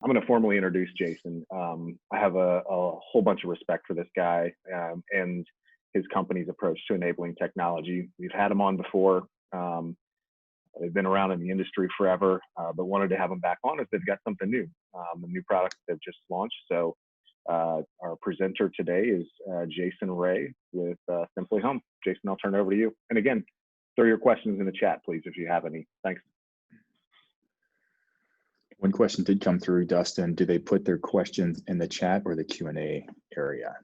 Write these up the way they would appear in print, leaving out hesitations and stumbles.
I'm going to formally introduce Jason. I have a whole bunch of respect for this guy and his company's approach to enabling technology. We've had him on before. They've been around in the industry forever, but wanted to have them back on as they've got something new, a new product they've just launched. So our presenter today is Jason Ray with Simply Home. Jason, I'll turn it over to you. And again, throw your questions in the chat, please, if you have any. Thanks. One question did come through, Dustin. Do they put their questions in the chat or the Q&A area?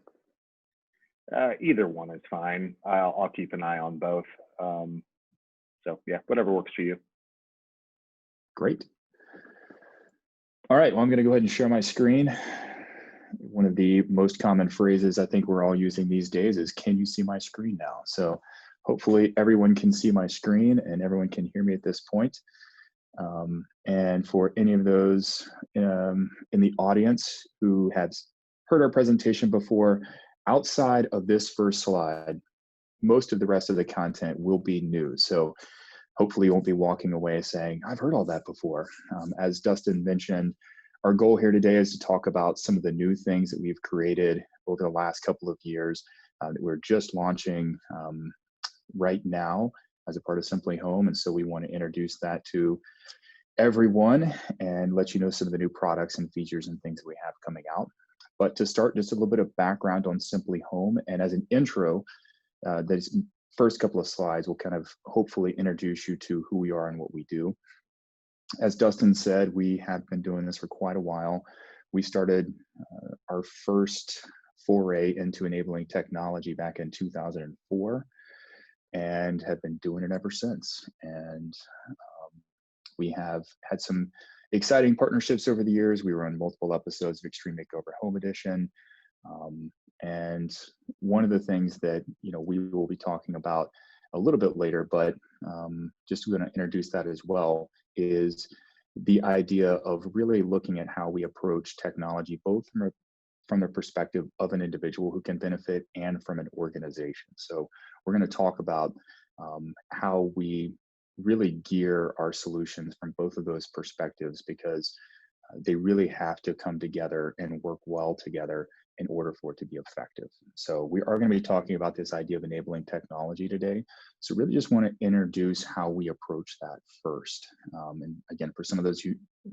Either one is fine. I'll keep an eye on both. So yeah, whatever works for you. Great. All right, well, I'm going to go ahead and share my screen. One of the most common phrases I think we're all using these days is, can you see my screen now? So hopefully everyone can see my screen and everyone can hear me at this point. And for any of those in the audience who have heard our presentation before, outside of this first slide, most of the rest of the content will be new. So hopefully you won't be walking away saying, I've heard all that before. As Dustin mentioned, our goal here today is to talk about some of the new things that we've created over the last couple of years that we're just launching right now as a part of Simply Home. And so we want to introduce that to everyone and let you know some of the new products and features and things that we have coming out. But to start, just a little bit of background on Simply Home. And as an intro, this first couple of slides will kind of hopefully introduce you to who we are and what we do. As Dustin said, we have been doing this for quite a while. We started our first foray into enabling technology back in 2004 and have been doing it ever since. And we have had some exciting partnerships over the years. We were on multiple episodes of Extreme Makeover Home Edition. And one of the things that we will be talking about a little bit later, but just going to introduce that as well, is the idea of really looking at how we approach technology, both from the perspective of an individual who can benefit and from an organization. So we're going to talk about how we really gear our solutions from both of those perspectives, because they really have to come together and work well together in order for it to be effective. So we are going to be talking about this idea of enabling technology today. So really just want to introduce how we approach that first. And again, for some of those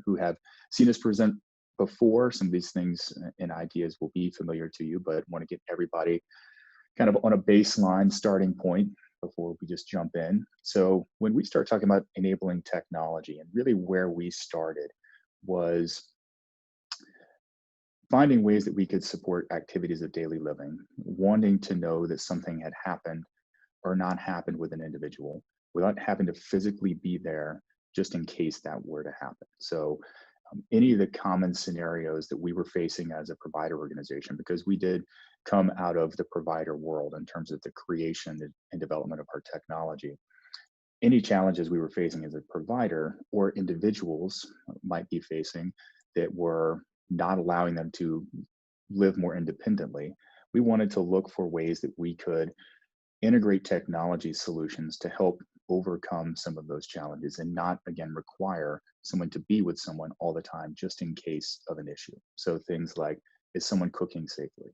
who have seen us present before, some of these things and ideas will be familiar to you, but want to get everybody kind of on a baseline starting point before we just jump in. So when we start talking about enabling technology, and really where we started was finding ways that we could support activities of daily living, wanting to know that something had happened or not happened with an individual without having to physically be there just in case that were to happen. So any of the common scenarios that we were facing as a provider organization, because we did come out of the provider world in terms of the creation and development of our technology, any challenges we were facing as a provider or individuals might be facing that were not allowing them to live more independently, we wanted to look for ways that we could integrate technology solutions to help overcome some of those challenges and not, again, require someone to be with someone all the time just in case of an issue. So things like, is someone cooking safely?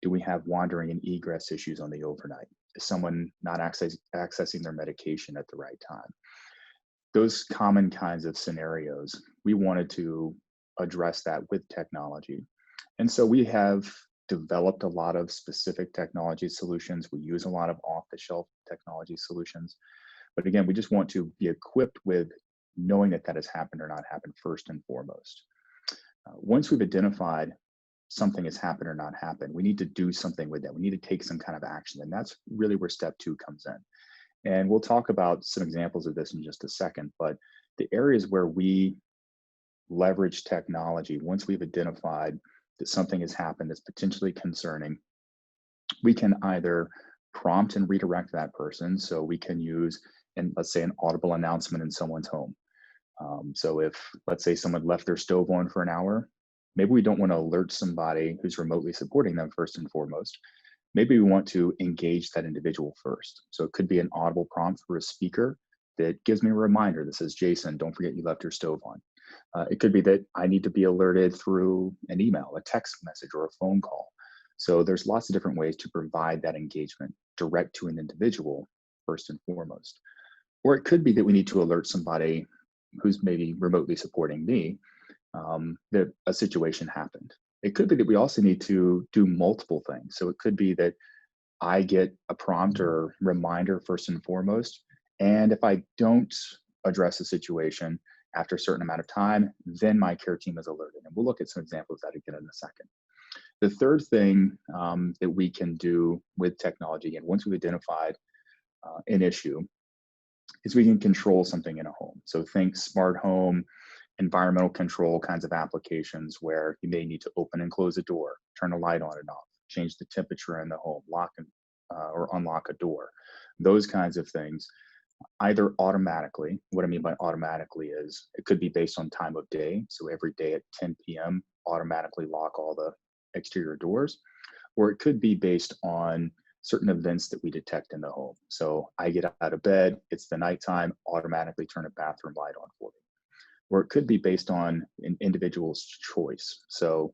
Do we have wandering and egress issues on the overnight? Is someone not accessing their medication at the right time? Those common kinds of scenarios, we wanted to address that with technology. And so we have developed a lot of specific technology solutions. We use a lot of off-the-shelf technology solutions. But again, we just want to be equipped with knowing that that has happened or not happened first and foremost. Once we've identified something has happened or not happened, we need to do something with that. We need to take some kind of action. And that's really where step 2 comes in. And we'll talk about some examples of this in just a second. But the areas where we leverage technology, once we've identified that something has happened that's potentially concerning, we can either prompt and redirect that person. So we can use, and let's say, an audible announcement in someone's home. So if, let's say, someone left their stove on for an hour, maybe we don't want to alert somebody who's remotely supporting them first and foremost. Maybe we want to engage that individual first. So it could be an audible prompt for a speaker that gives me a reminder that says, Jason, don't forget you left your stove on. It could be that I need to be alerted through an email, a text message, or a phone call. So there's lots of different ways to provide that engagement direct to an individual, first and foremost. Or it could be that we need to alert somebody who's maybe remotely supporting me that a situation happened. It could be that we also need to do multiple things. So it could be that I get a prompt or reminder first and foremost. And if I don't address the situation after a certain amount of time, then my care team is alerted. And we'll look at some examples of that again in a second. The third thing that we can do with technology, and once we've identified an issue, is we can control something in a home. So think smart home, environmental control kinds of applications where you may need to open and close a door, turn a light on and off, change the temperature in the home, lock and, or unlock a door. Those kinds of things, either automatically. What I mean by automatically is it could be based on time of day. So every day at 10 p.m., automatically lock all the exterior doors, or it could be based on certain events that we detect in the home. So I get out of bed, it's the nighttime, automatically turn a bathroom light on for me. Or it could be based on an individual's choice. So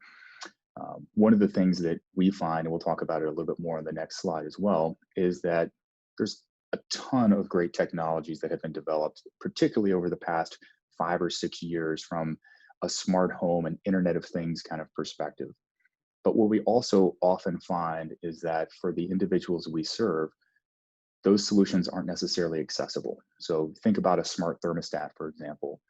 one of the things that we find, and we'll talk about it a little bit more on the next slide as well, is that there's a ton of great technologies that have been developed, particularly over the past 5 or 6 years from a smart home and Internet of Things kind of perspective. But what we also often find is that for the individuals we serve, those solutions aren't necessarily accessible. So think about a smart thermostat, for example.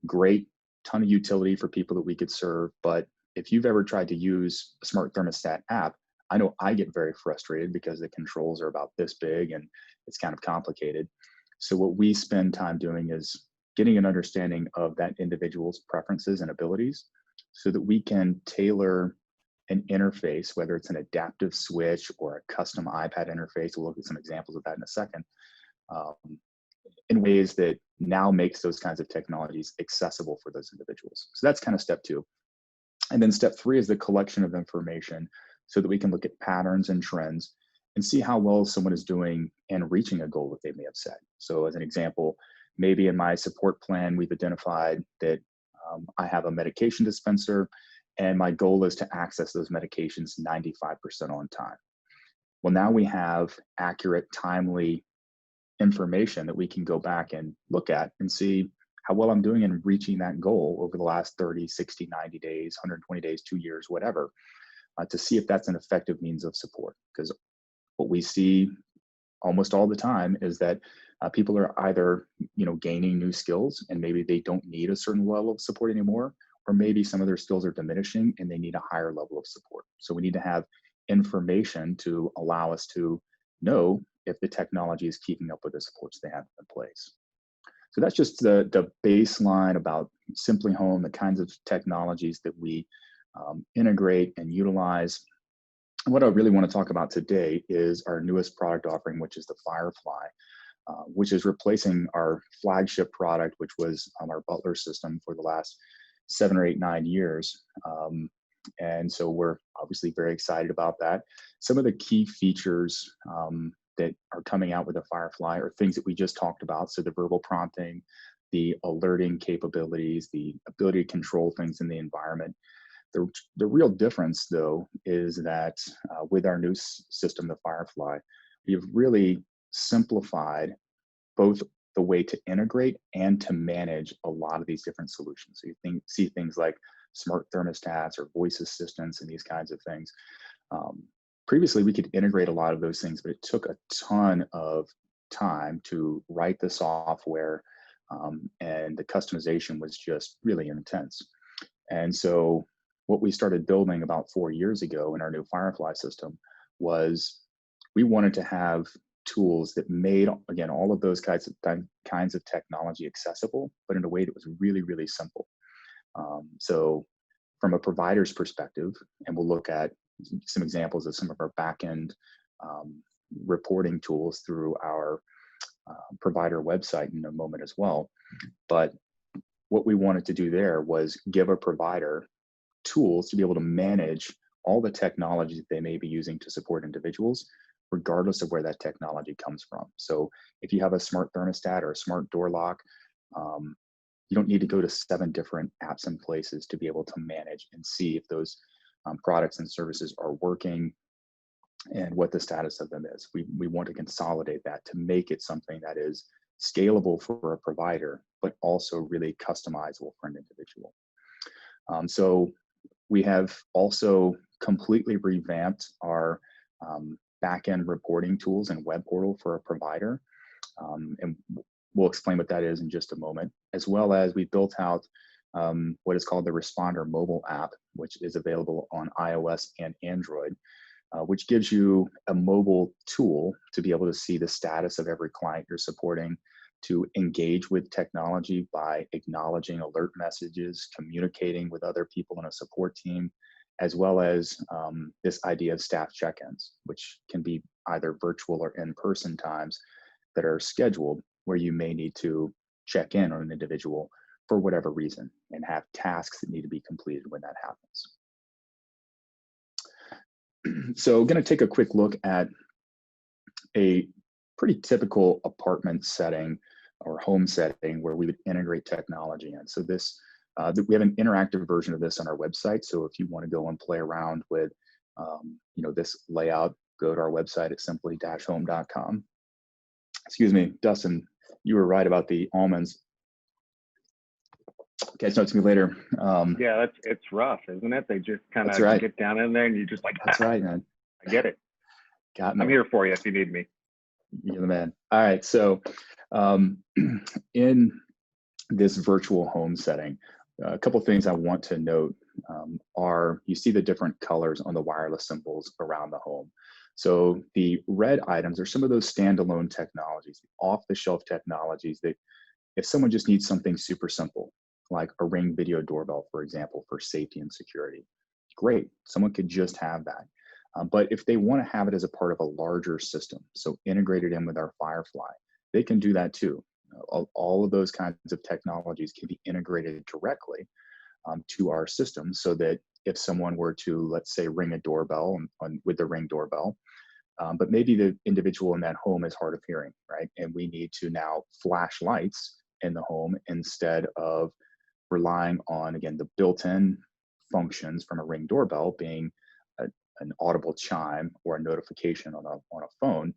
Great, ton of utility for people that we could serve. But if you've ever tried to use a smart thermostat app, I know I get very frustrated because the controls are about this big and it's kind of complicated. So what we spend time doing is getting an understanding of that individual's preferences and abilities so that we can tailor an interface, whether it's an adaptive switch or a custom iPad interface. We'll look at some examples of that in a second, in ways that now makes those kinds of technologies accessible for those individuals. So that's kind of step 2. And then step 3 is the collection of information so that we can look at patterns and trends and see how well someone is doing and reaching a goal that they may have set. So as an example, maybe in my support plan, we've identified that I have a medication dispenser and my goal is to access those medications 95% on time. Well, now we have accurate, timely information that we can go back and look at and see how well I'm doing in reaching that goal over the last 30, 60, 90 days, 120 days, 2 years, whatever, to see if that's an effective means of support. Because what we see almost all the time is that people are either, gaining new skills and maybe they don't need a certain level of support anymore, or maybe some of their skills are diminishing and they need a higher level of support. So we need to have information to allow us to know if the technology is keeping up with the supports they have in place. So that's just the baseline about Simply Home, the kinds of technologies that we integrate and utilize. And what I really want to talk about today is our newest product offering, which is the Firefly, which is replacing our flagship product, which was our Butler system for the last 7 or 8, 9 years. And so we're obviously very excited about that. Some of the key features that are coming out with the Firefly are things that we just talked about. So the verbal prompting, the alerting capabilities, the ability to control things in the environment. The real difference, though, is that with our new system, the Firefly, we've really simplified both the way to integrate and to manage a lot of these different solutions. So you see things like smart thermostats or voice assistants and these kinds of things. Previously, we could integrate a lot of those things, but it took a ton of time to write the software, and the customization was just really intense. And so what we started building about 4 years ago in our new Firefly system was we wanted to have tools that made, again, all of those kinds of technology accessible, but in a way that was really, really simple. So from a provider's perspective, and we'll look at some examples of some of our back-end reporting tools through our provider website in a moment as well. But what we wanted to do there was give a provider tools to be able to manage all the technology that they may be using to support individuals, regardless of where that technology comes from. So if you have a smart thermostat or a smart door lock, You don't need to go to 7 different apps and places to be able to manage and see if those products and services are working and what the status of them is. We want to consolidate that to make it something that is scalable for a provider, but also really customizable for an individual. So we have also completely revamped our backend reporting tools and web portal for a provider. And we'll explain what that is in just a moment, as well as we built out what is called the Responder mobile app, which is available on iOS and Android, which gives you a mobile tool to be able to see the status of every client you're supporting, to engage with technology by acknowledging alert messages, communicating with other people in a support team, as well as this idea of staff check-ins, which can be either virtual or in-person times that are scheduled where you may need to check in on an individual for whatever reason and have tasks that need to be completed when that happens. So going to take a quick look at a pretty typical apartment setting or home setting where we would integrate technology in. So this, we have an interactive version of this on our website. So if you want to go and play around with, this layout, go to our website at simply-home.com. Excuse me, Dustin, you were right about the almonds. Catch up to me later. Yeah, it's rough, isn't it? They just kind of right. get down in there and you just like, that's right, man. I get it. Got me. I'm here for you if you need me. You're the man. All right. So in this virtual home setting, a couple of things I want to note are you see the different colors on the wireless symbols around the home. So the red items are some of those standalone technologies, off-the-shelf technologies that if someone just needs something super simple, like a Ring video doorbell, for example, for safety and security, great. Someone could just have that. But if they want to have it as a part of a larger system, so integrated in with our Firefly, they can do that too. All of those kinds of technologies can be integrated directly to our system so that if someone were to, let's say, ring a doorbell with the Ring doorbell, but maybe the individual in that home is hard of hearing, right? And we need to now flash lights in the home instead of relying on, again, the built-in functions from a Ring doorbell being an audible chime or a notification on a phone.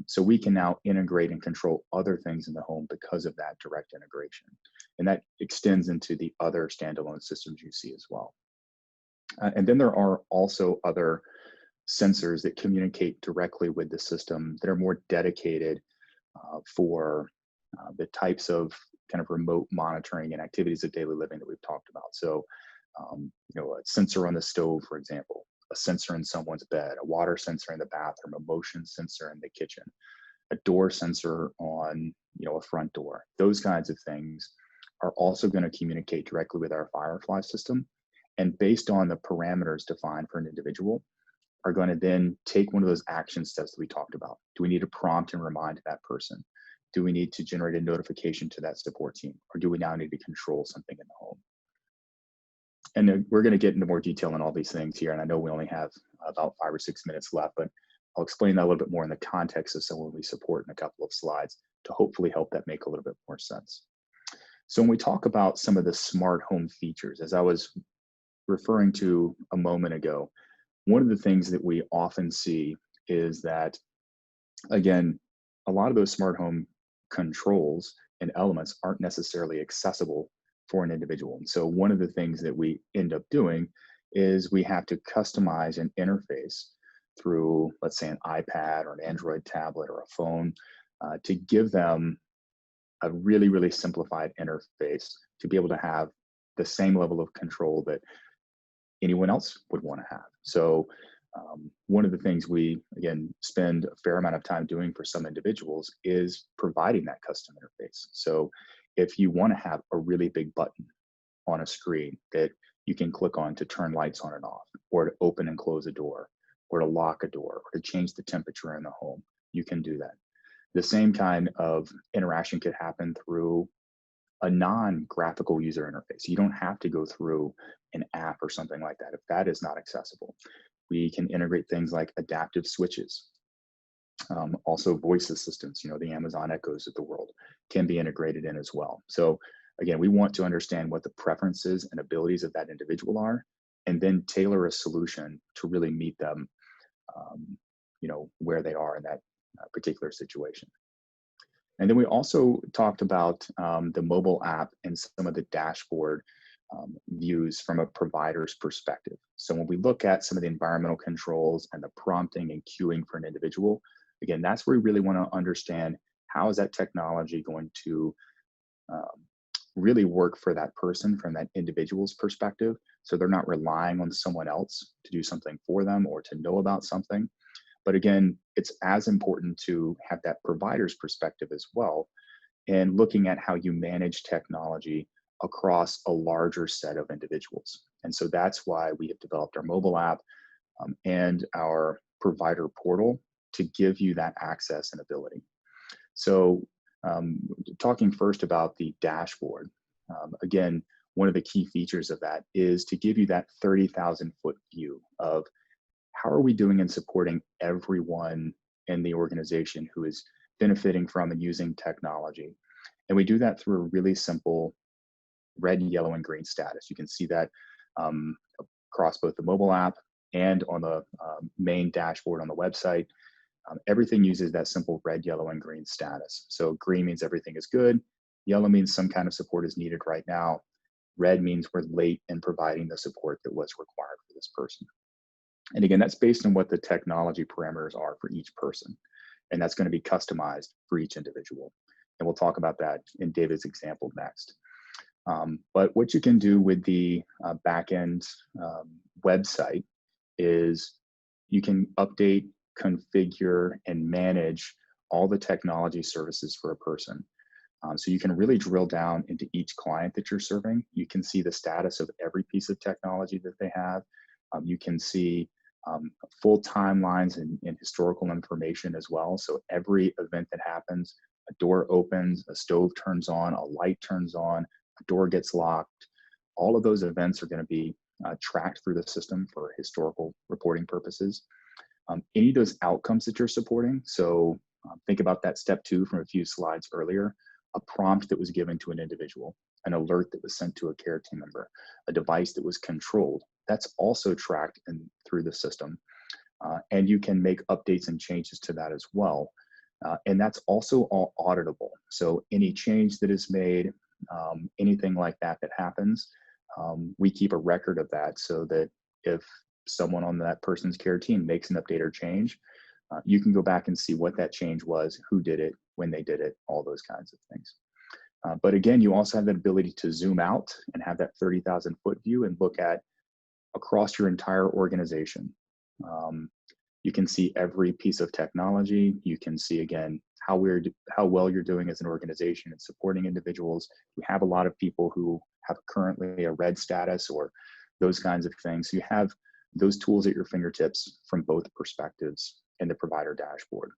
So we can now integrate and control other things in the home because of that direct integration. And that extends into the other standalone systems you see as well. And then there are also other sensors that communicate directly with the system that are more dedicated for the types of kind of remote monitoring and activities of daily living that we've talked about. So, a sensor on the stove, for example, a sensor in someone's bed, a water sensor in the bathroom, a motion sensor in the kitchen, a door sensor on, a front door. Those kinds of things are also going to communicate directly with our Firefly system. And based on the parameters defined for an individual, are going to then take one of those action steps that we talked about. Do we need to prompt and remind that person? Do we need to generate a notification to that support team? Or do we now need to control something in the home? And we're going to get into more detail on all these things here. And I know we only have about 5 or 6 minutes left, but I'll explain that a little bit more in the context of someone we support in a couple of slides to hopefully help that make a little bit more sense. So when we talk about some of the smart home features, as I was referring to a moment ago, one of the things that we often see is that, again, a lot of those smart home controls and elements aren't necessarily accessible for an individual. And so one of the things that we end up doing is we have to customize an interface through, let's say, an iPad or an Android tablet or a phone to give them a really, really simplified interface to be able to have the same level of control that anyone else would want to have. So one of the things we, again, spend a fair amount of time doing for some individuals is providing that custom interface. So if you want to have a really big button on a screen that you can click on to turn lights on and off, or to open and close a door, or to lock a door, or to change the temperature in the home, you can do that. The same kind of interaction could happen through a non-graphical user interface. You don't have to go through an app or something like that if that is not accessible. We can integrate things like adaptive switches. Also voice assistants, the Amazon Echoes of the world can be integrated in as well. So Again, we want to understand what the preferences and abilities of that individual are, and then tailor a solution to really meet them, where they are in that particular situation. And then we also talked about the mobile app and some of the dashboard views from a provider's perspective. So when we look at some of the environmental controls and the prompting and queuing for an individual, again, that's where we really want to understand how is that technology going to really work for that person from that individual's perspective. So they're not relying on someone else to do something for them or to know about something. But again, it's as important to have that provider's perspective as well, and looking at how you manage technology across a larger set of individuals. And so that's why we have developed our mobile app and our provider portal to give you that access and ability. So talking first about the dashboard, again, one of the key features of that is to give you that 30,000 foot view of how are we doing in supporting everyone in the organization who is benefiting from and using technology. And we do that through a really simple red, yellow, and green status. You can see that across both the mobile app and on the main dashboard on the website. Everything uses that simple red, yellow, and green status. So green means everything is good. Yellow means some kind of support is needed right now. Red means we're late in providing the support that was required for this person. And again, that's based on what the technology parameters are for each person. And that's going to be customized for each individual. And we'll talk about that in David's example next. But what you can do with the backend website is you can update, configure, and manage all the technology services for a person. So you can really drill down into each client that you're serving. You can see the status of every piece of technology that they have. You can see full timelines and historical information as well. So every event that happens, a door opens, a stove turns on, a light turns on, a door gets locked. All of those events are going to be tracked through the system for historical reporting purposes. Any of those outcomes that you're supporting, so think about that step 2 from a few slides earlier, a prompt that was given to an individual, an alert that was sent to a care team member, a device that was controlled, that's also tracked through the system. And you can make updates and changes to that as well. And that's also all auditable. So any change that is made, anything like that that happens, we keep a record of that so that if someone on that person's care team makes an update or change, you can go back and see what that change was, who did it, when they did it, all those kinds of things. But again, you also have the ability to zoom out and have that 30,000 foot view and look at across your entire organization. You can see every piece of technology. You can see, again, how well you're doing as an organization and supporting individuals. You have a lot of people who have currently a red status or those kinds of things. So you have those tools at your fingertips from both perspectives in the provider dashboard.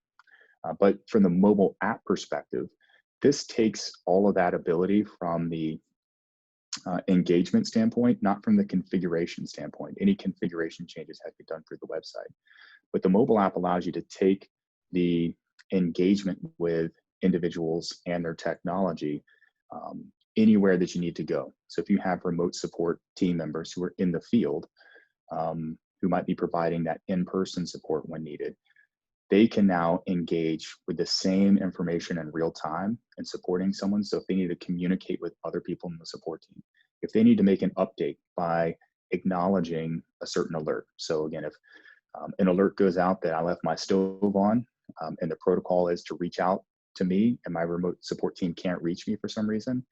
But from the mobile app perspective, this takes all of that ability from the engagement standpoint, not from the configuration standpoint. Any configuration changes have to be done through the website. But the mobile app allows you to take the engagement with individuals and their technology anywhere that you need to go. So if you have remote support team members who are in the field, who might be providing that in-person support when needed, they can now engage with the same information in real time and supporting someone. So if they need to communicate with other people in the support team, if they need to make an update by acknowledging a certain alert. So again, if an alert goes out that I left my stove on and the protocol is to reach out to me and my remote support team can't reach me for some reason.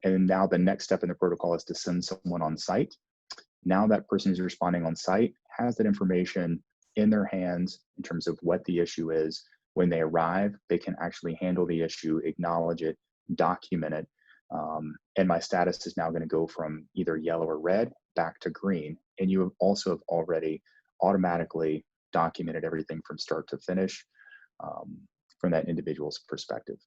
And now the next step in the protocol is to send someone on site. Now that person who's responding on site has that information in their hands in terms of what the issue is. When they arrive, they can actually handle the issue, acknowledge it, document it. And my status is now going to go from either yellow or red back to green. And you have also have already automatically documented everything from start to finish from that individual's perspective,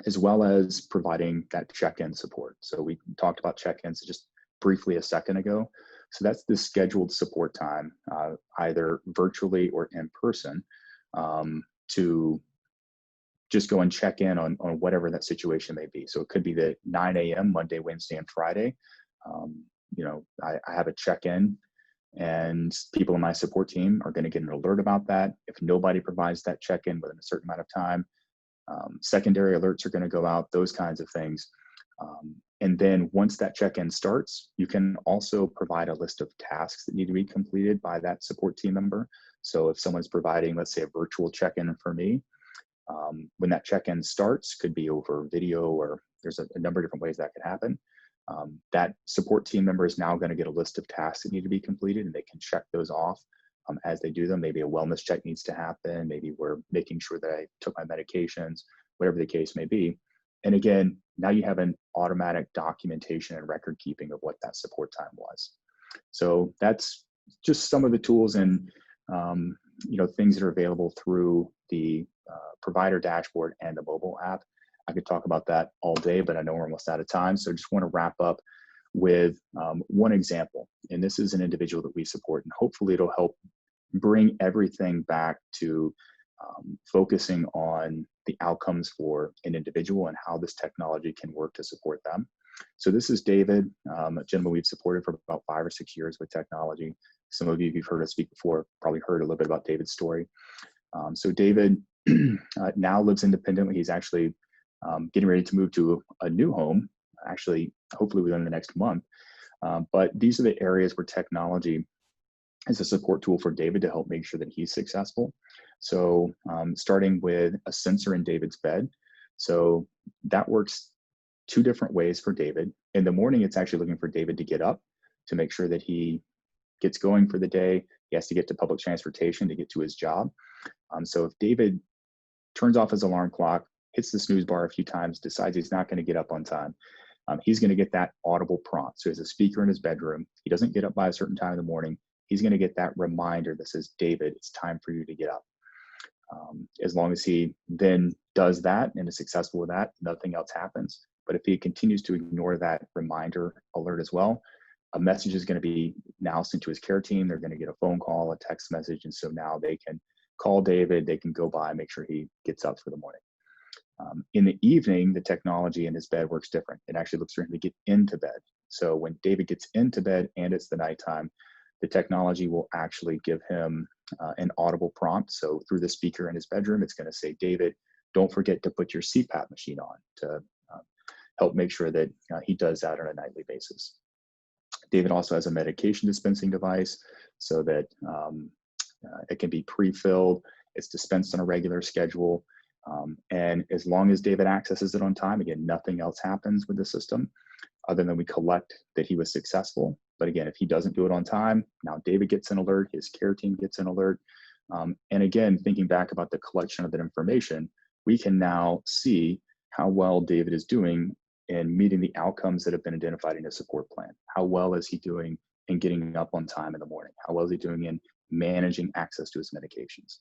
as well as providing that check-in support. So we talked about check-ins just briefly a second ago. So that's the scheduled support time, either virtually or in person, to just go and check in on whatever that situation may be. So it could be the 9 a.m. Monday, Wednesday, and Friday. I have a check-in, and people in my support team are going to get an alert about that. If nobody provides that check-in within a certain amount of time, secondary alerts are going to go out, those kinds of things. And then once that check-in starts, you can also provide a list of tasks that need to be completed by that support team member. So if someone's providing, let's say, a virtual check-in for me, when that check-in starts, could be over video, or there's a number of different ways that could happen. That support team member is now going to get a list of tasks that need to be completed, and they can check those off as they do them. Maybe a wellness check needs to happen. Maybe we're making sure that I took my medications, whatever the case may be. And again, now you have an automatic documentation and record keeping of what that support time was. So that's just some of the tools and things that are available through the provider dashboard and the mobile app. I could talk about that all day, but I know we're almost out of time. So I just want to wrap up with one example. And this is an individual that we support, and hopefully it'll help bring everything back to focusing on the outcomes for an individual and how this technology can work to support them. So this is David, a gentleman we've supported for about 5 or 6 years with technology. Some of you, if you've heard us speak before, probably heard a little bit about David's story. So David now lives independently. He's actually getting ready to move to a new home, actually, hopefully within the next month. But these are the areas where technology is a support tool for David to help make sure that he's successful. So starting with a sensor in David's bed. So that works 2 different ways for David. In the morning, it's actually looking for David to get up to make sure that he gets going for the day. He has to get to public transportation to get to his job. So if David turns off his alarm clock, hits the snooze bar a few times, decides he's not going to get up on time, he's going to get that audible prompt. So he has a speaker in his bedroom. He doesn't get up by a certain time in the morning. He's going to get that reminder that says, David, it's time for you to get up. As long as he then does that and is successful with that, nothing else happens. But if he continues to ignore that reminder alert as well, a message is going to be now sent to his care team. They're going to get a phone call, a text message. And so now they can call David, they can go by and make sure he gets up for the morning. In the evening, the technology in his bed works different. It actually looks for him to get into bed. So when David gets into bed and it's the nighttime, the technology will actually give him an audible prompt. So through the speaker in his bedroom, it's going to say, David, don't forget to put your CPAP machine on, to help make sure that he does that on a nightly basis. David also has a medication dispensing device so that it can be pre-filled. It's dispensed on a regular schedule. And as long as David accesses it on time, again, nothing else happens with the system other than we collect that he was successful. But again, if he doesn't do it on time, now David gets an alert, his care team gets an alert. And again, thinking back about the collection of that information, we can now see how well David is doing in meeting the outcomes that have been identified in his support plan. How well is he doing in getting up on time in the morning? How well is he doing in managing access to his medications?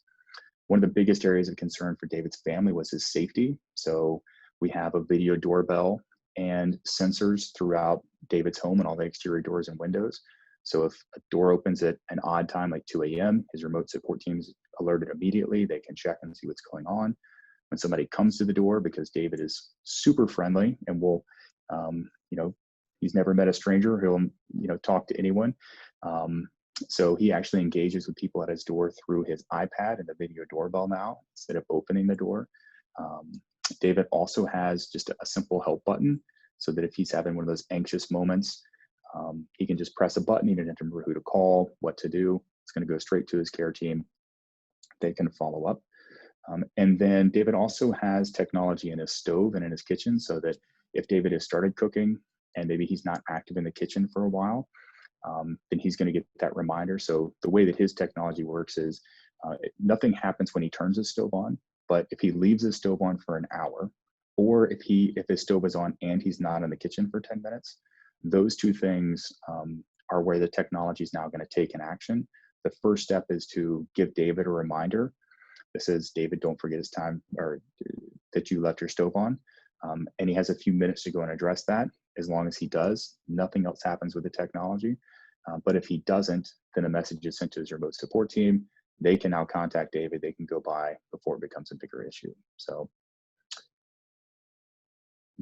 One of the biggest areas of concern for David's family was his safety. So we have a video doorbell and sensors throughout David's home and all the exterior doors and windows. So if a door opens at an odd time, like 2 a.m., his remote support team is alerted immediately. They can check and see what's going on. When somebody comes to the door, because David is super friendly and will, he's never met a stranger. He'll, talk to anyone. So he actually engages with people at his door through his iPad and the video doorbell now, instead of opening the door. David also has just a simple help button so that if he's having one of those anxious moments, he can just press a button. He doesn't have to remember who to call, what to do. It's going to go straight to his care team. They can follow up. And then David also has technology in his stove and in his kitchen so that if David has started cooking and maybe he's not active in the kitchen for a while, then he's going to get that reminder. So the way that his technology works is nothing happens when he turns his stove on, but if he leaves his stove on for an hour, or if his stove is on and he's not in the kitchen for 10 minutes, those 2 things are where the technology is now going to take an action. The first step is to give David a reminder. This is, David, don't forget it's time, or that you left your stove on. And he has a few minutes to go and address that. As long as he does, nothing else happens with the technology. But if he doesn't, then a message is sent to his remote support team. They can now contact David. They can go by before it becomes a bigger issue. So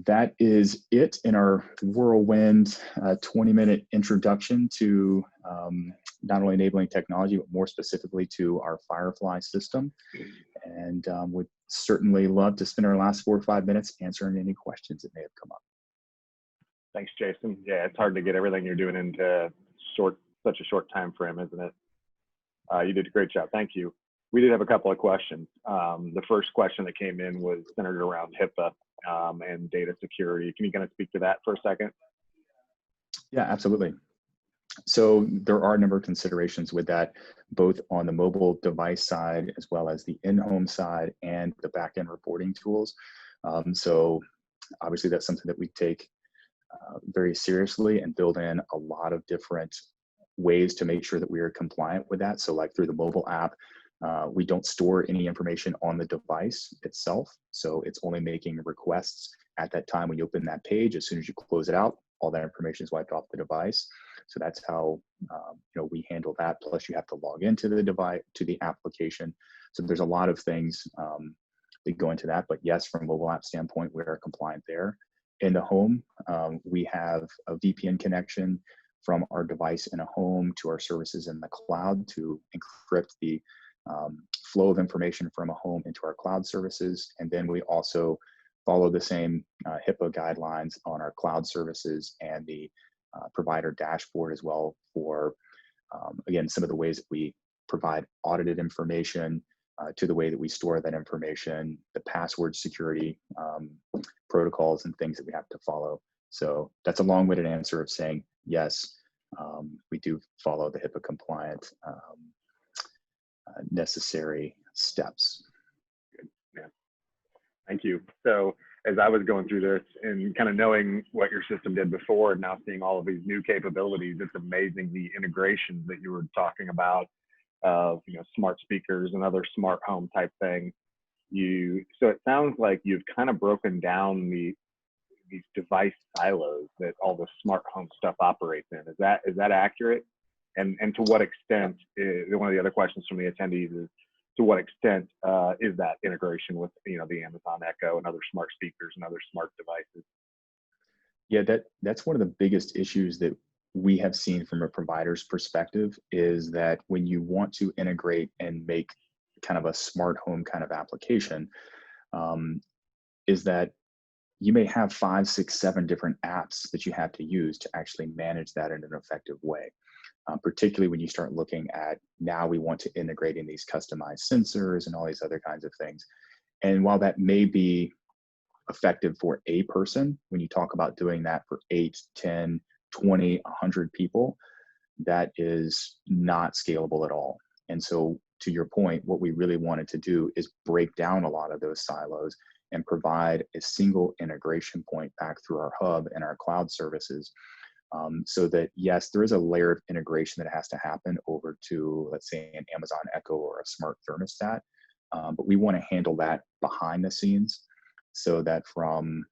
that is it in our whirlwind 20-minute introduction to not only enabling technology, but more specifically to our Firefly system. And would certainly love to spend our last 4 or 5 minutes answering any questions that may have come up. Thanks, Jason. Yeah, it's hard to get everything you're doing into such a short time frame, isn't it? You did a great job. Thank you. We did have a couple of questions. The first question that came in was centered around HIPAA and data security. Can you kind of speak to that for a second? Yeah, absolutely. So there are a number of considerations with that, both on the mobile device side, as well as the in-home side and the back-end reporting tools. So obviously that's something that we take very seriously and build in a lot of different ways to make sure that we are compliant with that. So like through the mobile app, we don't store any information on the device itself. So it's only making requests at that time when you open that page. As soon as you close it out, all that information is wiped off the device. So that's how we handle that. Plus you have to log into the device, to the application. So there's a lot of things that go into that. But yes, from a mobile app standpoint, we are compliant there. In the home, we have a VPN connection from our device in a home to our services in the cloud to encrypt the flow of information from a home into our cloud services. And then we also follow the same HIPAA guidelines on our cloud services and the provider dashboard as well for, again, some of the ways that we provide audited information to the way that we store that information, the password security protocols and things that we have to follow. So that's a long-winded answer of saying, yes, we do follow the HIPAA compliant necessary steps. Good. Yeah. Thank you. So as I was going through this and kind of knowing what your system did before and now seeing all of these new capabilities, it's amazing the integrations that you were talking about of smart speakers and other smart home type things. So it sounds like you've kind of broken down these device silos that all the smart home stuff operates in. Is that accurate? And to what extent, one of the other questions from the attendees is, to what extent is that integration with the Amazon Echo and other smart speakers and other smart devices? Yeah, that's one of the biggest issues that we have seen from a provider's perspective, is that when you want to integrate and make kind of a smart home kind of application, is that you may have 5, 6, 7 different apps that you have to use to actually manage that in an effective way. Particularly when you start looking at, now we want to integrate in these customized sensors and all these other kinds of things. And while that may be effective for a person, when you talk about doing that for 8, 10, 20, 100 people, that is not scalable at all. And so to your point, what we really wanted to do is break down a lot of those silos and provide a single integration point back through our hub and our cloud services. So that, yes, there is a layer of integration that has to happen over to, let's say, an Amazon Echo or a smart thermostat. But we want to handle that behind the scenes so that from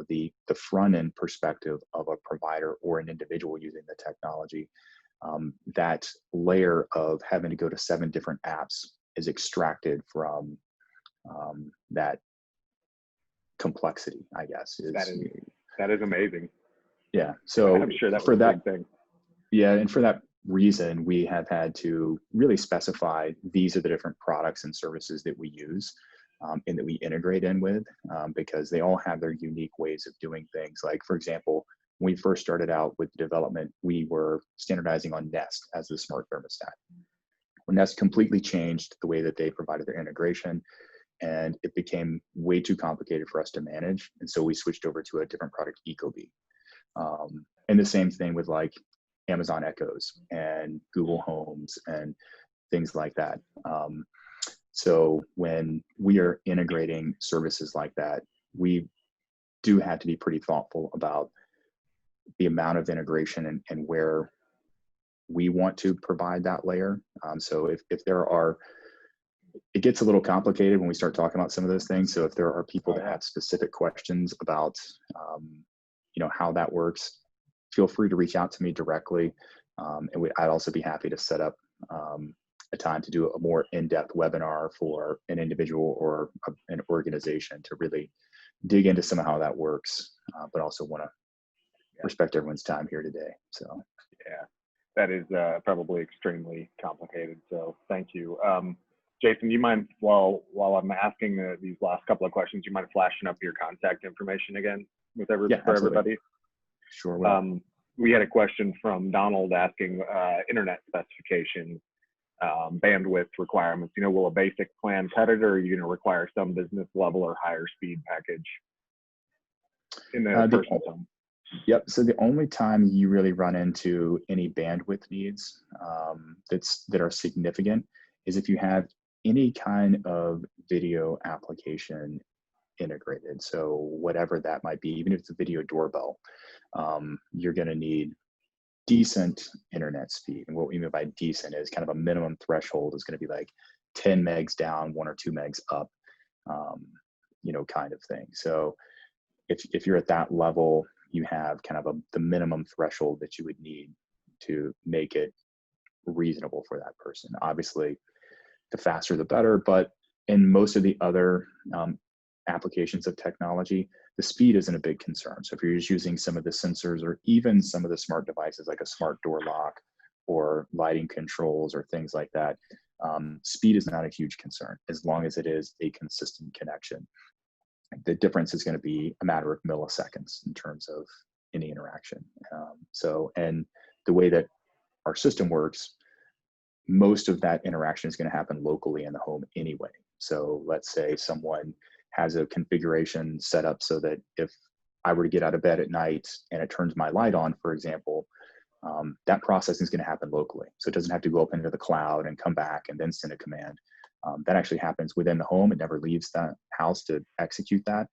the front end perspective of a provider or an individual using the technology, that layer of having to go to 7 different apps is extracted from that complexity, I guess. That is amazing. Yeah. So I'm sure that for was that a big thing. Yeah, and for that reason, we have had to really specify these are the different products and services that we use and that we integrate in with, because they all have their unique ways of doing things. Like, for example, when we first started out with development, we were standardizing on Nest as the smart thermostat. When Nest completely changed the way that they provided their integration, and it became way too complicated for us to manage. And so we switched over to a different product, Ecobee. And the same thing with like Amazon Echoes and Google Homes and things like that. So when we are integrating services like that, we do have to be pretty thoughtful about the amount of integration and where we want to provide that layer. So if there are, it gets a little complicated when we start talking about some of those things. So if there are people that have specific questions about, how that works, feel free to reach out to me directly. And I'd also be happy to set up a time to do a more in-depth webinar for an individual or an organization to really dig into some of how that works, but also want to respect everyone's time here today. So yeah, that is probably extremely complicated. So thank you. Jason, you mind, while I'm asking these last couple of questions, you mind flashing up your contact information again with for everybody? Sure will. We had a question from Donald asking internet specifications, bandwidth requirements. Will a basic plan cut it, or are you going to require some business level or higher speed package in the person's home? Yep. So the only time you really run into any bandwidth needs that are significant is if you have any kind of video application integrated. So whatever that might be, even if it's a video doorbell, you're going to need decent internet speed. And what we mean by decent is kind of a minimum threshold is going to be like 10 megs down, 1 or 2 megs up, kind of thing. So if you're at that level, you have kind of the minimum threshold that you would need to make it reasonable for that person. Obviously, the faster the better, but in most of the other applications of technology, the speed isn't a big concern. So if you're just using some of the sensors or even some of the smart devices like a smart door lock or lighting controls or things like that, speed is not a huge concern as long as it is a consistent connection. The difference is going to be a matter of milliseconds in terms of any interaction. And the way that our system works, most of that interaction is going to happen locally in the home anyway. So let's say someone has a configuration set up so that if I were to get out of bed at night and it turns my light on, for example, that process is going to happen locally. So it doesn't have to go up into the cloud and come back and then send a command. That actually happens within the home. It never leaves that house to execute that.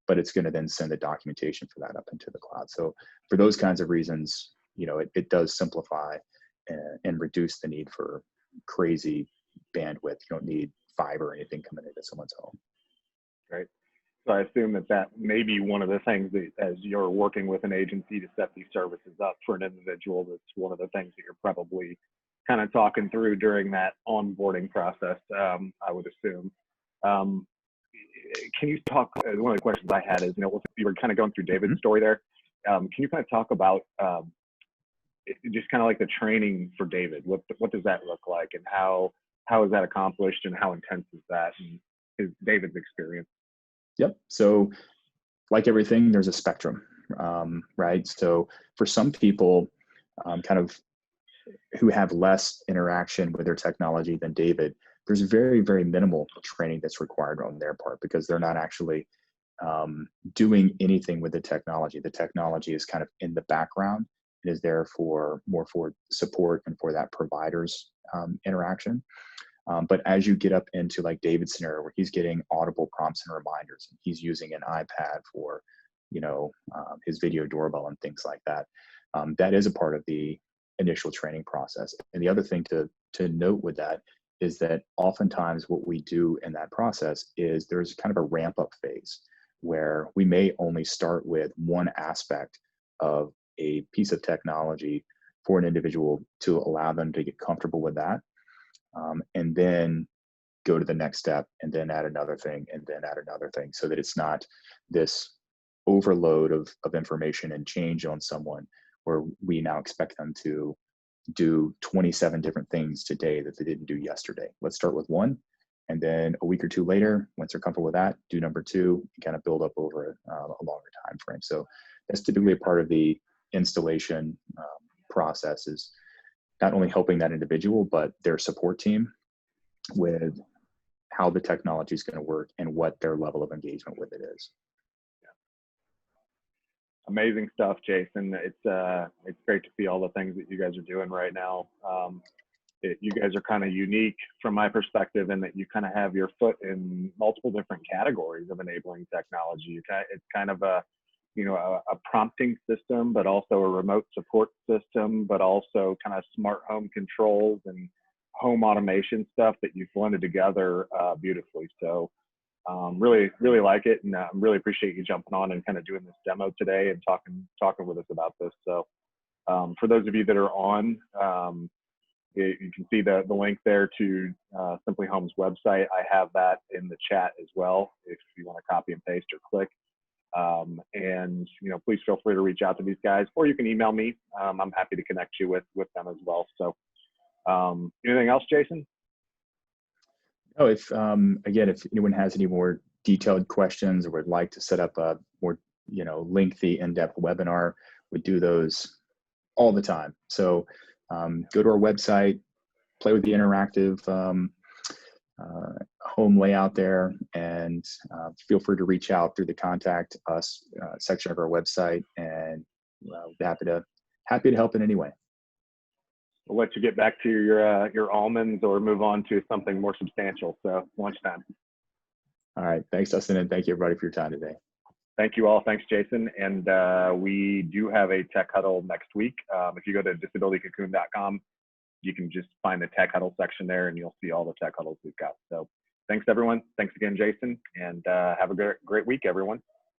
But it's going to then send the documentation for that up into the cloud. So for those kinds of reasons, it does simplify and reduce the need for crazy bandwidth. You don't need fiber or anything coming into someone's home. Right. So I assume that may be one of the things that, as you're working with an agency to set these services up for an individual, that's one of the things that you're probably kind of talking through during that onboarding process, I would assume. Can you talk, one of the questions I had is, you were kind of going through David's story there. Can you kind of talk about just kind of like the training for David? What does that look like, and how is that accomplished, and how intense is that, and David's experience? Yep. So like everything, there's a spectrum, right? So for some people, kind of who have less interaction with their technology than David, there's very, very minimal training that's required on their part because they're not actually doing anything with the technology. The technology is kind of in the background and is there more for support and for that provider's interaction. But as you get up into like David's scenario where he's getting audible prompts and reminders, and he's using an iPad for, his video doorbell and things like that, that is a part of the initial training process. And the other thing to note with that is that oftentimes what we do in that process is there's kind of a ramp up phase where we may only start with one aspect of a piece of technology for an individual to allow them to get comfortable with that. And then go to the next step and then add another thing and then add another thing so that it's not this overload of information and change on someone where we now expect them to do 27 different things today that they didn't do yesterday. Let's start with one. And then a week or two later, once they're comfortable with that, do number two and kind of build up over a longer time frame. So that's typically a part of the installation process, is not only helping that individual, but their support team with how the technology is going to work and what their level of engagement with it is. Amazing stuff, Jason. It's great to see all the things that you guys are doing right now. You guys are kind of unique from my perspective in that you kind of have your foot in multiple different categories of enabling technology. It's kind of a prompting system, but also a remote support system, but also kind of smart home controls and home automation stuff that you've blended together beautifully. So really, really like it, and really appreciate you jumping on and kind of doing this demo today and talking with us about this. So for those of you that are on, You can see the link there to Simply Home's website. I have that in the chat as well if you want to copy and paste or click. And please feel free to reach out to these guys, or you can email me. I'm happy to connect you with them as well. So anything else, Jason? Oh, if again, if anyone has any more detailed questions or would like to set up a more lengthy, in-depth webinar, we do those all the time. So go to our website, play with the interactive home layout there, and feel free to reach out through the contact us section of our website, and we'll be happy to help in any way. We'll let you get back to your almonds or move on to something more substantial. So lunchtime. All right. Thanks, Dustin, and thank you everybody for your time today. Thank you all. Thanks, Jason. And we do have a tech huddle next week. If you go to disabilitycocoon.com, you can just find the tech huddle section there, and you'll see all the tech huddles we've got. So thanks, everyone. Thanks again, Jason, and have a great week, everyone.